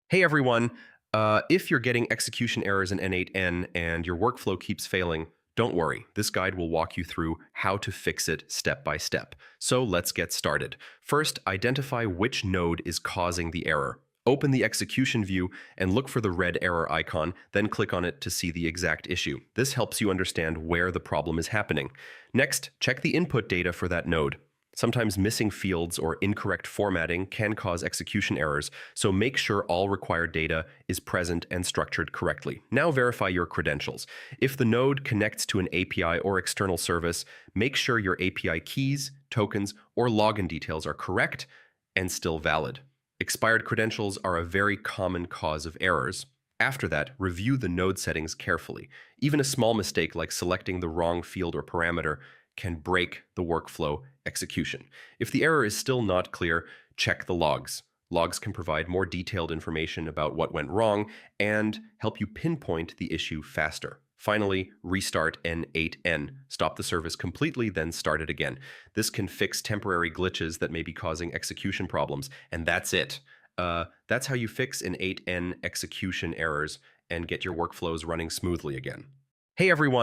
Hey everyone, if you're getting execution errors in n8n and your workflow keeps failing, don't worry. This guide will walk you through how to fix it step by step. So let's get started. First, identify which node is causing the error. Open the execution view and look for the red error icon, then click on it to see the exact issue. This helps you understand where the problem is happening. Next, check the input data for that node. Sometimes missing fields or incorrect formatting can cause execution errors, so make sure all required data is present and structured correctly. Now verify your credentials. If the node connects to an API or external service, make sure your API keys, tokens, or login details are correct and still valid. Expired credentials are a very common cause of errors. After that, review the node settings carefully. Even a small mistake like selecting the wrong field or parameter can break the workflow execution. If the error is still not clear, check the logs. Logs can provide more detailed information about what went wrong and help you pinpoint the issue faster. Finally, restart n8n. Stop the service completely, then start it again. This can fix temporary glitches that may be causing execution problems, and that's it. That's how you fix n8n execution errors and get your workflows running smoothly again. Hey everyone!